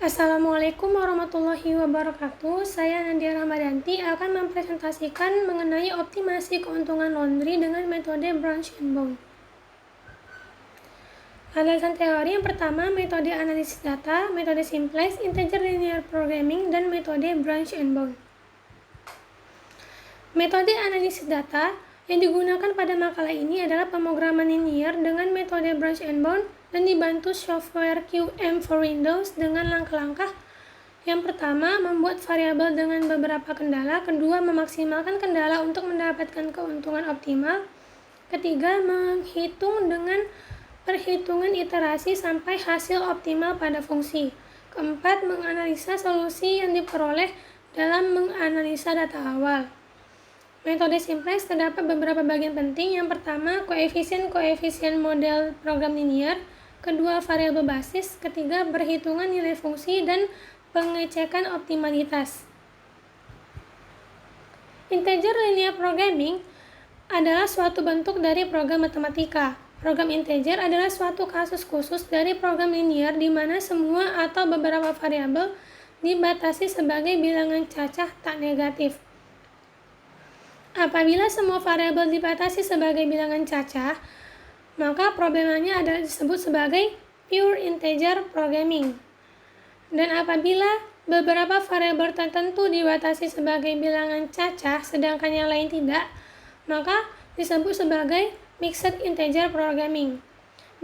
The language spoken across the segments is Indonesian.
Assalamualaikum warahmatullahi wabarakatuh. Saya Nadia Rahmadanti akan mempresentasikan mengenai optimasi keuntungan laundry dengan metode branch and bound. Landasan teori yang pertama, metode analisis data, metode simplex, integer linear programming, dan metode branch and bound. Metode analisis data yang digunakan pada makalah ini adalah pemrograman linear dengan metode branch and bound dan dibantu software QM for Windows dengan langkah-langkah. Yang pertama, membuat variabel dengan beberapa kendala. Kedua, memaksimalkan kendala untuk mendapatkan keuntungan optimal. Ketiga, menghitung dengan perhitungan iterasi sampai hasil optimal pada fungsi. Keempat, menganalisa solusi yang diperoleh dalam menganalisa data awal. Metode simplex terdapat beberapa bagian penting. Yang pertama, koefisien model program linear. Kedua, variabel basis. Ketiga, perhitungan nilai fungsi dan pengecekan optimalitas. Integer linear programming adalah suatu bentuk dari program matematika. Program integer adalah suatu kasus khusus dari program linear di mana semua atau beberapa variabel dibatasi sebagai bilangan cacah tak negatif. Apabila semua variabel dibatasi sebagai bilangan cacah, maka problemanya adalah disebut sebagai pure integer programming. Dan apabila beberapa variabel tertentu dibatasi sebagai bilangan cacah sedangkan yang lain tidak, maka disebut sebagai mixed integer programming.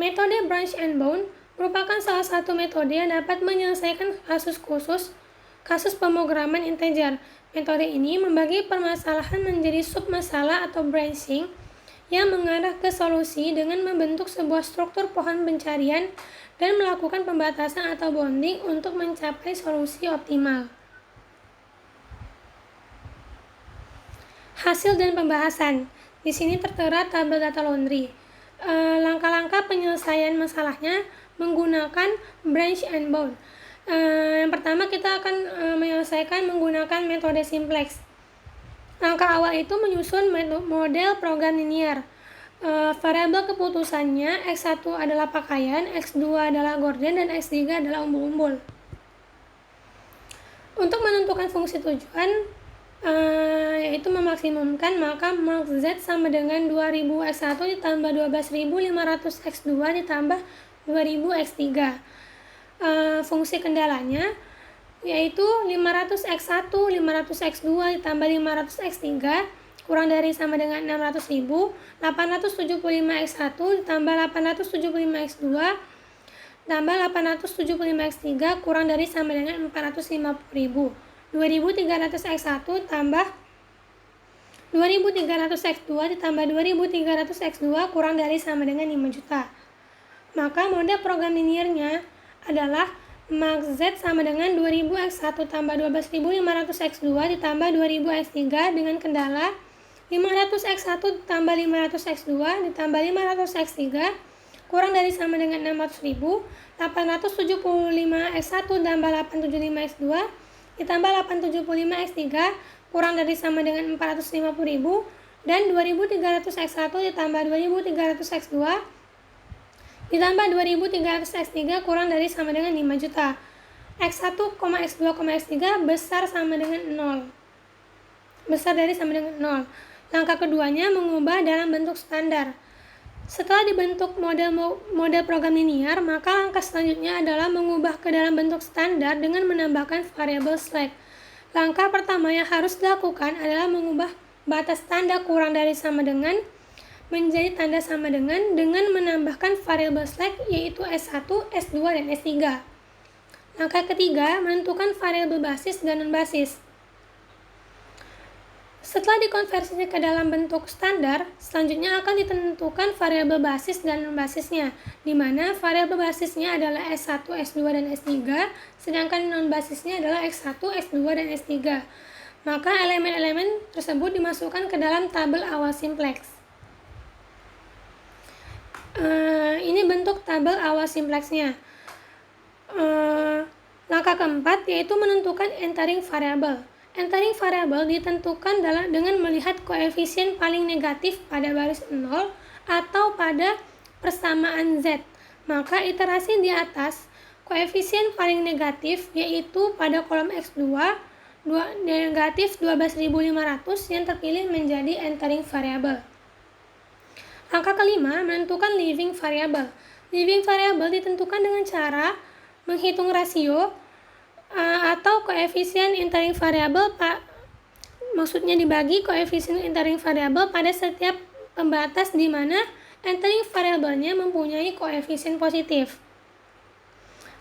Metode branch and bound merupakan salah satu metode yang dapat menyelesaikan kasus pemrograman integer. Metode ini membagi permasalahan menjadi sub-masalah atau branching yang mengarah ke solusi dengan membentuk sebuah struktur pohon pencarian dan melakukan pembatasan atau bounding untuk mencapai solusi optimal. Hasil dan pembahasan. Di sini tertera tabel data laundry. Langkah-langkah penyelesaian masalahnya menggunakan branch and bound. Yang pertama kita akan menyelesaikan menggunakan metode simplex. Langkah awal itu menyusun model program linear. Variabel keputusannya X1 adalah pakaian, X2 adalah gorden, dan X3 adalah umbul-umbul. Untuk menentukan fungsi tujuan, yaitu memaksimumkan, maka max Z sama dengan 2000 X1 ditambah 12500 X2 ditambah 2000 X3. Fungsi kendalanya yaitu 500 X1, 500 X2 ditambah 500 X3 kurang dari sama dengan 600.000, 875 X1 ditambah 875 X2 tambah 875 X3 kurang dari sama dengan 450.000, 2300 X1 tambah 2300 X2 ditambah 2300 X2 kurang dari sama dengan 5 juta. Maka model program linearnya adalah max Z sama dengan 2000 X1 tambah 12500 X2 ditambah 2000 X3 dengan kendala 500 X1 tambah 500 X2 ditambah 500 X3 kurang dari sama dengan 600.000, 875 X1 tambah 875 X2 ditambah 875 X3 kurang dari sama dengan 450.000, dan 2300 X1 ditambah 2300 X2 ditambah 2300 X3 kurang dari sama dengan 5 juta. X1, X2, X3 besar sama dengan 0. Besar dari sama dengan 0. Langkah keduanya mengubah dalam bentuk standar. Setelah dibentuk model program linear, maka langkah selanjutnya adalah mengubah ke dalam bentuk standar dengan menambahkan variabel slack. Langkah pertama yang harus dilakukan adalah mengubah batas tanda kurang dari sama dengan menjadi tanda sama dengan menambahkan variabel slack yaitu S1, S2, dan S3. Langkah ketiga, menentukan variabel basis dan non-basis. Setelah dikonversi ke dalam bentuk standar, selanjutnya akan ditentukan variabel basis dan non-basisnya, di mana variabel basisnya adalah S1, S2, dan S3, sedangkan non-basisnya adalah X1, S2, dan S3. Maka elemen-elemen tersebut dimasukkan ke dalam tabel awal simplex. Ini bentuk tabel awal simplexnya. Langkah keempat yaitu menentukan entering variable. Entering variable ditentukan dengan melihat koefisien paling negatif pada baris 0 atau pada persamaan Z. Maka iterasi di atas koefisien paling negatif yaitu pada kolom X2 negatif 12.500 yang terpilih menjadi entering variable. Angka kelima, menentukan leaving variable. Leaving variable ditentukan dengan cara menghitung rasio atau koefisien entering variable, maksudnya dibagi koefisien entering variable pada setiap pembatas di mana entering variabelnya mempunyai koefisien positif.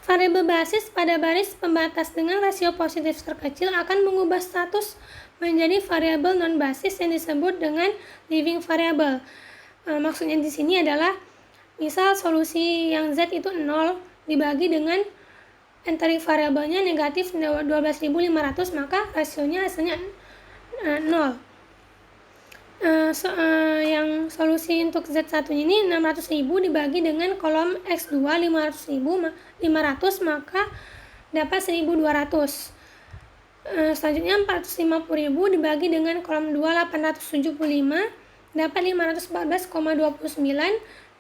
Variabel basis pada baris pembatas dengan rasio positif terkecil akan mengubah status menjadi variabel non basis yang disebut dengan leaving variable. Maksudnya di sini adalah misal solusi yang Z itu 0 dibagi dengan entering variabelnya negatif 12.500, maka rasionya hasilnya 0. Yang solusi untuk Z1 ini 600.000 dibagi dengan kolom X2 500, maka dapat 1.200. Selanjutnya 450.000 dibagi dengan kolom 2 875 dapat 514,29,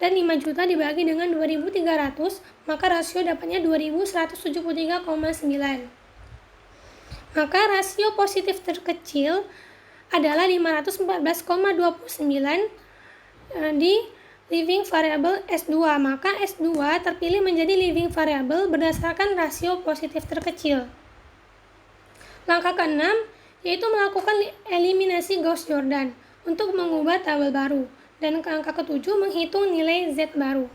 dan 5 juta dibagi dengan 2.300, maka rasio dapatnya 2.173,9. Maka rasio positif terkecil adalah 514,29 di leaving variable S2. Maka S2 terpilih menjadi leaving variable berdasarkan rasio positif terkecil. Langkah ke-6 yaitu melakukan eliminasi Gauss-Jordan untuk mengubah tabel baru. Dan angka ke-7 menghitung nilai Z baru.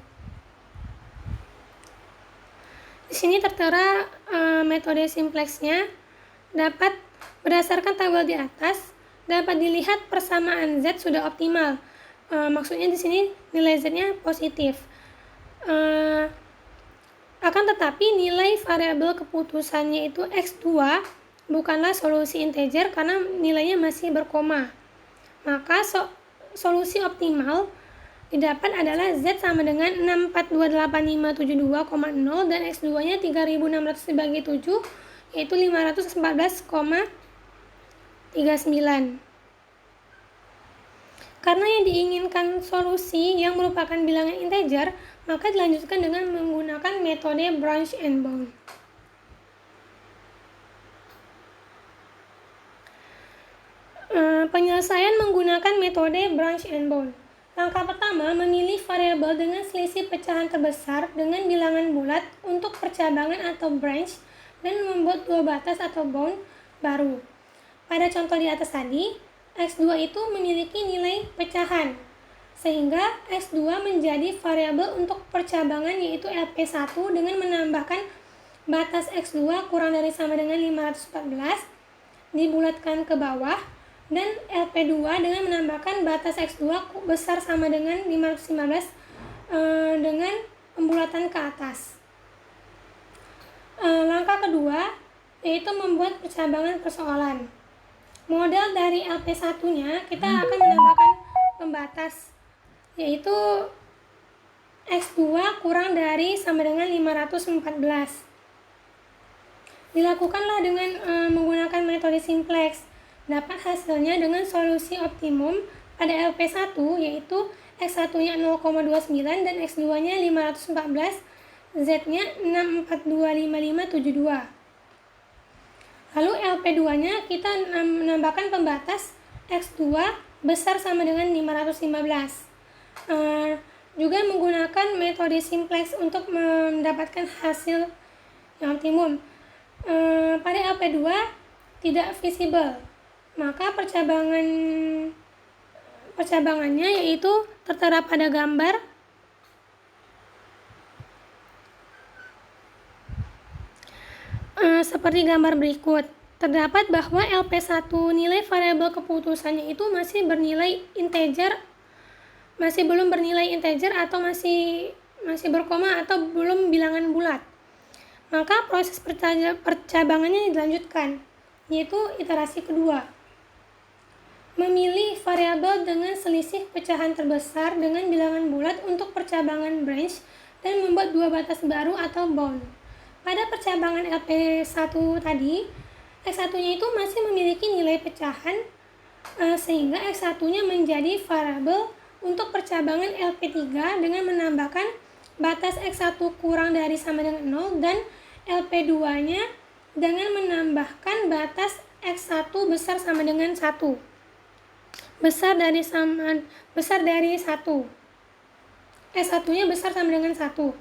Di sini tertera metode simplexnya. Dapat berdasarkan tabel di atas dapat dilihat persamaan Z sudah optimal. Maksudnya di sini nilai Z-nya positif. Akan tetapi nilai variabel keputusannya itu X2 bukanlah solusi integer karena nilainya masih berkoma. Maka solusi optimal didapat adalah Z sama dengan 6428572,0 dan X2-nya 3600 dibagi 7 yaitu 514,39. Karena yang diinginkan solusi yang merupakan bilangan integer, maka dilanjutkan dengan menggunakan metode branch and bound. Penyelesaian menggunakan metode branch and bound. Langkah pertama, memilih variabel dengan selisih pecahan terbesar dengan bilangan bulat untuk percabangan atau branch dan membuat dua batas atau bound baru. Pada contoh di atas tadi, X2 itu memiliki nilai pecahan, sehingga X2 menjadi variabel untuk percabangan yaitu LP1 dengan menambahkan batas X2 kurang dari sama dengan 514 dibulatkan ke bawah, dan LP2 dengan menambahkan batas X2 besar sama dengan 515 dengan pembulatan ke atas. Langkah kedua yaitu membuat percabangan persoalan. Model dari LP1-nya kita akan menambahkan pembatas yaitu X2 kurang dari sama dengan 514. Dilakukanlah dengan menggunakan metode simplex. Dapat hasilnya dengan solusi optimum pada LP1 yaitu X1-nya 0,29 dan X2-nya 514, Z-nya 6425572. Lalu LP2-nya kita menambahkan pembatas X2 besar sama dengan 515. Juga menggunakan metode simplex untuk mendapatkan hasil yang optimum. Pada LP2 tidak visible, maka percabangannya yaitu tertera pada gambar. Seperti gambar berikut, terdapat bahwa LP1 nilai variabel keputusannya itu masih bernilai integer, masih belum bernilai integer atau masih berkoma atau belum bilangan bulat. Maka proses percabangannya dilanjutkan, yaitu iterasi kedua. Memilih variabel dengan selisih pecahan terbesar dengan bilangan bulat untuk percabangan branch dan membuat dua batas baru atau bound. Pada percabangan LP1 tadi, X1-nya itu masih memiliki nilai pecahan sehingga X1-nya menjadi variabel untuk percabangan LP3 dengan menambahkan batas X1 kurang dari sama dengan 0 dan LP2-nya dengan menambahkan batas X1 besar sama dengan 1. Besar dari 1. S1-nya besar sama dengan 1.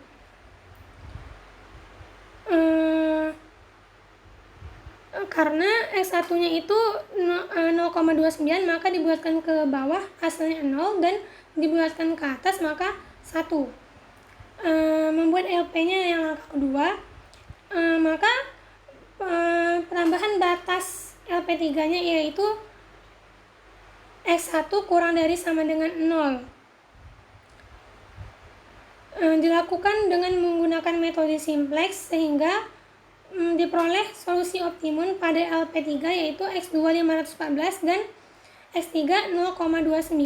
Karena S1-nya itu 0,29, maka dibulatkan ke bawah hasilnya 0 dan dibulatkan ke atas maka 1. Membuat LP-nya yang langkah kedua, maka penambahan batas LP3-nya yaitu X1 kurang dari sama dengan 0. Dilakukan dengan menggunakan metode simplex sehingga diperoleh solusi optimum pada LP3 yaitu X2 514 dan X3 0,29,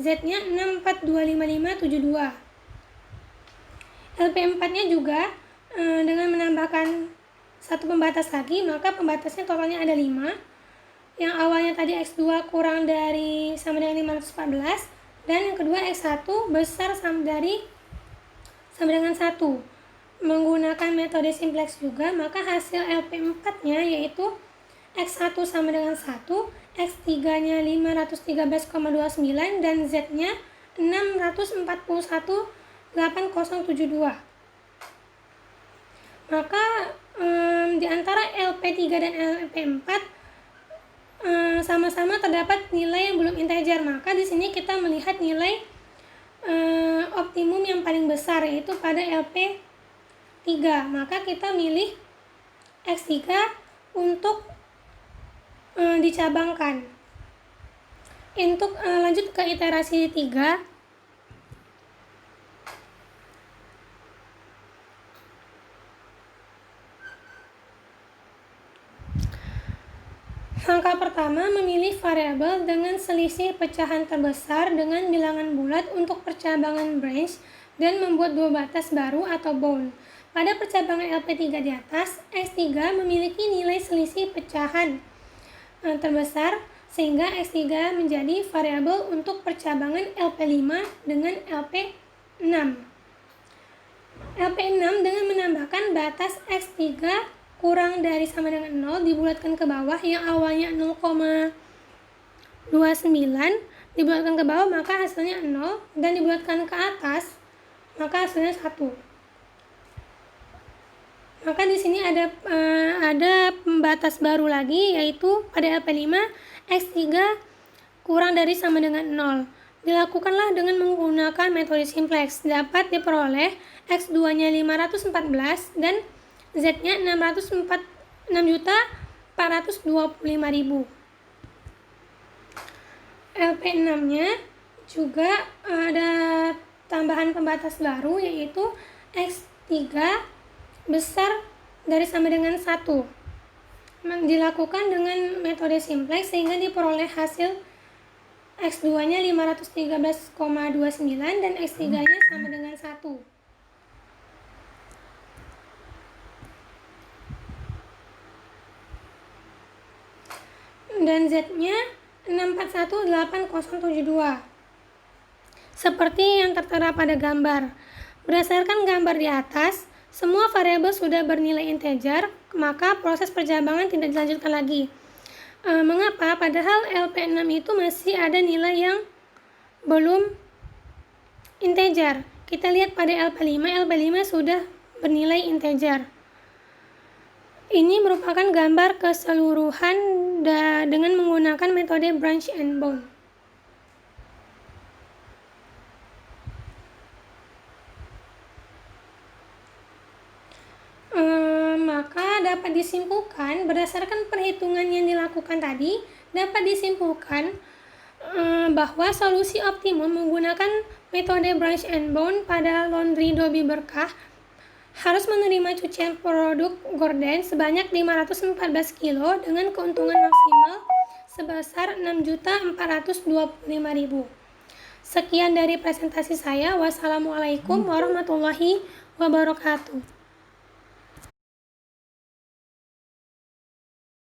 Z-nya 6425572. LP4-nya juga dengan menambahkan satu pembatas lagi, maka pembatasnya totalnya ada 5. Yang awalnya tadi X2 kurang dari sama dengan 514 dan yang kedua X1 besar sama dengan 1. Menggunakan metode simplex juga, maka hasil LP4-nya yaitu X1 sama dengan 1, X3-nya 513,29 dan Z-nya 641,8072. Maka di antara LP3 dan LP4 sama-sama terdapat nilai yang belum integer, maka di sini kita melihat nilai optimum yang paling besar yaitu pada LP3, maka kita milih X3 untuk dicabangkan. Untuk lanjut ke iterasi 3, langkah pertama, memilih variabel dengan selisih pecahan terbesar dengan bilangan bulat untuk percabangan branch dan membuat dua batas baru atau bound. Pada percabangan LP3 di atas, X3 memiliki nilai selisih pecahan terbesar sehingga X3 menjadi variabel untuk percabangan LP5 dengan LP6. LP6 dengan menambahkan batas X3 kurang dari sama dengan 0 dibulatkan ke bawah, yang awalnya 0,29 dibulatkan ke bawah maka hasilnya 0 dan dibulatkan ke atas maka hasilnya 1. Maka di sini ada pembatas baru lagi yaitu pada LP5 X3 kurang dari sama dengan 0. Dilakukanlah dengan menggunakan metode simplex. Dapat diperoleh X2-nya 514 dan Z-nya 6.425.000. LP6-nya juga ada tambahan pembatas baru yaitu X3 besar dari sama dengan 1. Dilakukan dengan metode simplex sehingga diperoleh hasil X2-nya 513,29 dan X3-nya sama dengan 1. Dan Z-nya 6418072. Seperti yang tertera pada gambar. Berdasarkan gambar di atas, semua variabel sudah bernilai integer, maka proses percabangan tidak dilanjutkan lagi. Mengapa? Padahal LP6 itu masih ada nilai yang belum integer. Kita lihat pada LP5 sudah bernilai integer. Ini merupakan gambar keseluruhan dengan menggunakan metode branch and bound. Maka dapat disimpulkan berdasarkan perhitungan yang dilakukan tadi, dapat disimpulkan bahwa solusi optimum menggunakan metode branch and bound pada laundry Dobby Berkah harus menerima cucian produk gorden sebanyak 514 kilo dengan keuntungan maksimal sebesar 6.425.000. Sekian dari presentasi saya. Wassalamualaikum warahmatullahi wabarakatuh.